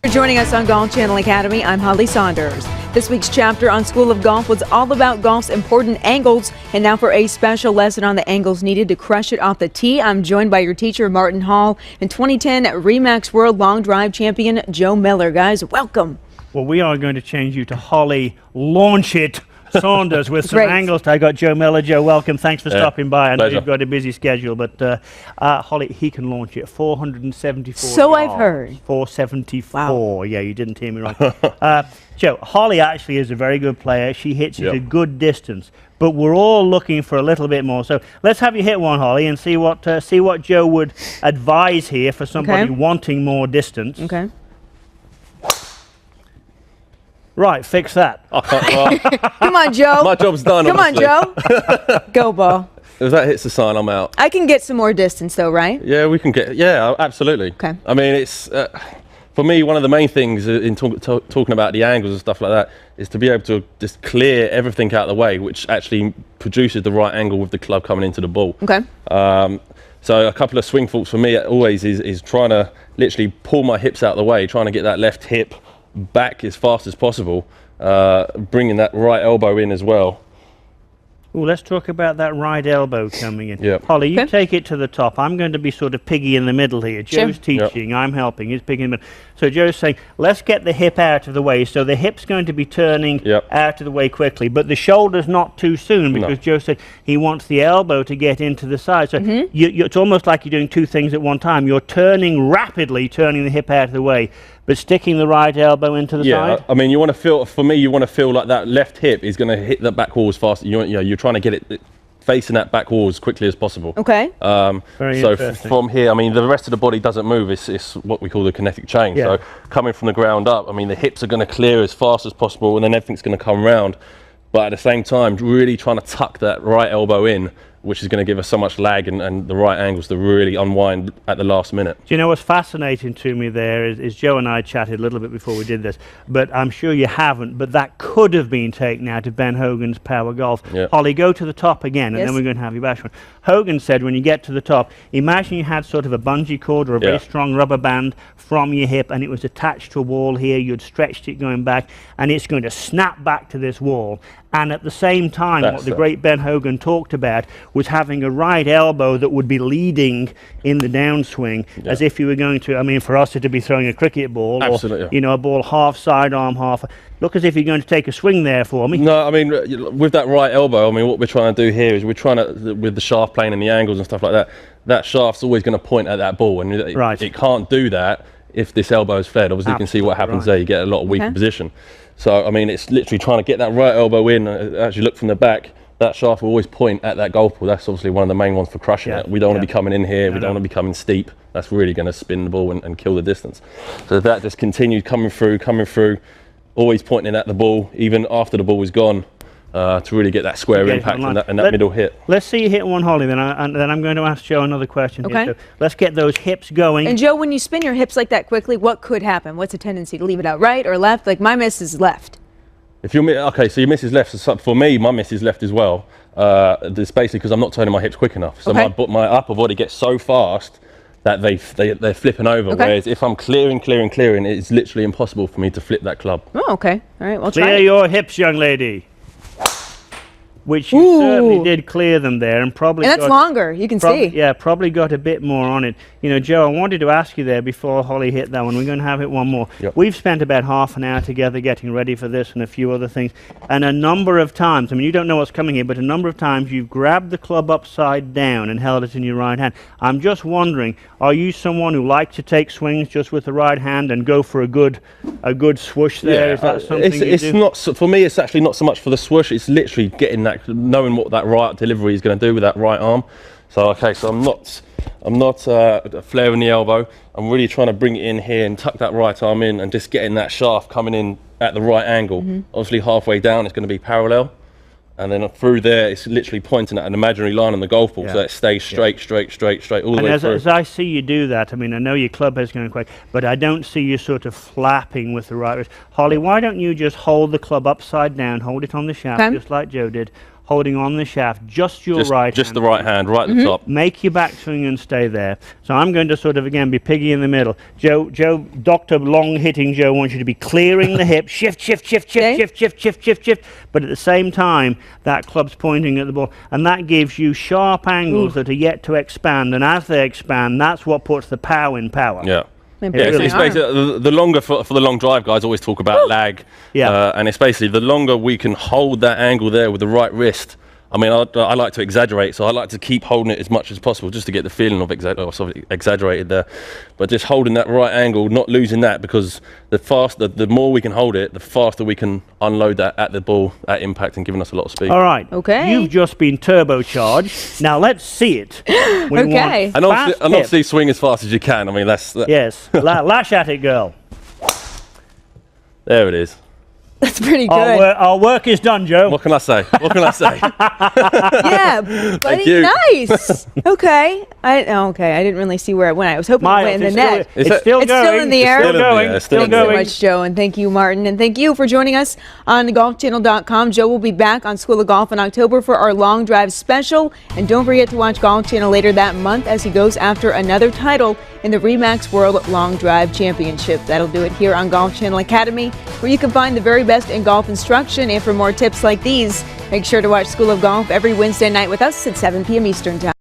For joining us on Golf Channel Academy, I'm Holly Saunders. This week's chapter on School of Golf was all about golf's important angles, and now for a special lesson on the angles needed to crush it off the tee, I'm joined by your teacher, Martin Hall, and 2010 Remax World Long Drive Champion, Joe Miller. Guys, welcome. Well, we are going to change you to Holly Launch It Saunders with some Great. angles. I got Joe Miller. Joe, welcome. Thanks for stopping by. I know Pleasure. you've got a busy schedule, but Holly, he can launch it 474 So yards. I've heard. 474. Wow. Yeah, you didn't hear me wrong. Joe, Holly actually is a very good player. She hits it a good distance, but we're all looking for a little bit more. So let's have you hit one, Holly, and see what Joe would advise here for somebody wanting more distance. Okay. Right, fix that. Come on, Joe. My job's done. Come honestly. on, Joe. Go, ball. If that hits the sign, I'm out. I can get some more distance, though, right? Yeah, we can get. Yeah, absolutely. Okay. I mean, it's for me one of the main things in talking about the angles and stuff like that is to be able to just clear everything out of the way, which actually produces the right angle with the club coming into the ball. Okay. So a couple of swing faults for me always is trying to literally pull my hips out of the way, trying to get that left hip back as fast as possible, bringing that right elbow in as well. Well, let's talk about that right elbow coming in. Yep. Holly, you take it to the top. I'm going to be sort of piggy in the middle here. Joe's teaching, I'm helping, he's piggy in the middle. So Joe's saying, let's get the hip out of the way. So the hip's going to be turning out of the way quickly, but the shoulder's not too soon, because Joe said he wants the elbow to get into the side. So it's almost like you're doing two things at one time. You're turning rapidly, turning the hip out of the way, but sticking the right elbow into the side. I mean, you want to feel. For me, you want to feel like that left hip is going to hit the back wall as fast. You're trying to get it facing that back wall as quickly as possible. Okay. So from here, I mean, the rest of the body doesn't move. It's what we call the kinetic chain. So coming from the ground up, I mean, the hips are going to clear as fast as possible, and then everything's going to come round. But at the same time, really trying to tuck that right elbow in, which is going to give us so much lag and the right angles to really unwind at the last minute. Do you know what's fascinating to me there is Joe and I chatted a little bit before we did this, but I'm sure you haven't, but that could have been taken out of Ben Hogan's Power Golf. Holly, go to the top again, and then we're going to have you back. Hogan said when you get to the top, imagine you had sort of a bungee cord or a very strong rubber band from your hip, and it was attached to a wall here. You'd stretched it going back, and it's going to snap back to this wall. And at the same time, what the great Ben Hogan talked about was having a right elbow that would be leading in the downswing, as if you were going to, I mean, for us to be throwing a cricket ball, or, you know, a ball half sidearm, half, look as if you're going to take a swing there for me. No, I mean, with that right elbow, I mean, what we're trying to do here is we're trying to, with the shaft plane and the angles and stuff like that, that shaft's always going to point at that ball, and it can't do that if this elbow is fed. Obviously, you can see what happens there. You get a lot of weaker position. So, I mean, it's literally trying to get that right elbow in. As you look from the back, that shaft will always point at that golf ball. That's obviously one of the main ones for crushing it. We don't want to be coming in here. We don't want to be coming steep. That's really going to spin the ball and kill the distance. So that just continued coming through, always pointing at the ball, even after the ball was gone, to really get that square impact and that middle hit. Let's see you hit one, Holly, then I'm going to ask Joe another question here. So let's get those hips going. And Joe, when you spin your hips like that quickly, what could happen? What's a tendency to leave it out right or left? Like my miss is left. If you okay, so your miss is left. So for me, my miss is left as well. It's basically because I'm not turning my hips quick enough. So my upper body gets so fast that they're flipping over. Whereas if I'm clearing, it's literally impossible for me to flip that club. Oh, okay. All right, well, clear your hips, young lady. Which you certainly did clear them there, and probably that's longer. You can see. Yeah, probably got a bit more on it. You know, Joe, I wanted to ask you there before Holly hit that one. We're going to have it one more. We've spent about half an hour together getting ready for this and a few other things, and a number of times, I mean, you don't know what's coming here, but a number of times you've grabbed the club upside down and held it in your right hand. I'm just wondering, are you someone who likes to take swings just with the right hand and go for a good swoosh there? Is that something you do? Not for me. It's actually not so much for the swoosh. It's literally getting that, knowing what that right delivery is going to do with that right arm. So so I'm not flaring the elbow. I'm really trying to bring it in here and tuck that right arm in and just getting that shaft coming in at the right angle. Obviously halfway down it's going to be parallel, and then through there it's literally pointing at an imaginary line on the golf ball, so that it stays straight all the way through. As I see you do that, I mean, I know your club head's going quick, but I don't see you sort of flapping with the right wrist. Holly, why don't you just hold the club upside down, hold it on the shaft just like Joe did, holding on the shaft, just your right hand. Just the right hand, right at the top. Make your backswing and stay there. So I'm going to sort of, again, be piggy in the middle. Joe, Dr. Long hitting Joe wants you to be clearing the hip, shift, shift, shift, shift, shift, shift, shift, shift, shift. But at the same time, that club's pointing at the ball. And that gives you sharp angles that are yet to expand. And as they expand, that's what puts the power in power. Yeah. It's basically the longer for the long drive guys always talk about lag, and it's basically the longer we can hold that angle there with the right wrist. I mean, I like to exaggerate, so I like to keep holding it as much as possible just to get the feeling of exaggerated there. But just holding that right angle, not losing that, because the more we can hold it, the faster we can unload that at the ball at impact and giving us a lot of speed. All right. Okay. You've just been turbocharged. Now let's see it. Okay. And obviously swing as fast as you can. I mean, that's... Yes. Lash at it, girl. There it is. That's pretty good. Our work is done, Joe. What can I say? What can I say? Yeah, buddy, nice. Okay. I didn't really see where it went. I was hoping it went in the net. It's still going. Still in the air. Still going. It's still Thanks so much, Joe, and thank you, Martin, and thank you for joining us on Golfchannel.com. Joe will be back on School of Golf in October for our long drive special, and don't forget to watch Golf Channel later that month as he goes after another title in the Remax World Long Drive Championship. That'll do it here on Golf Channel Academy, where you can find the very best in golf instruction. And for more tips like these, make sure to watch School of Golf every Wednesday night with us at 7 p.m. Eastern Time.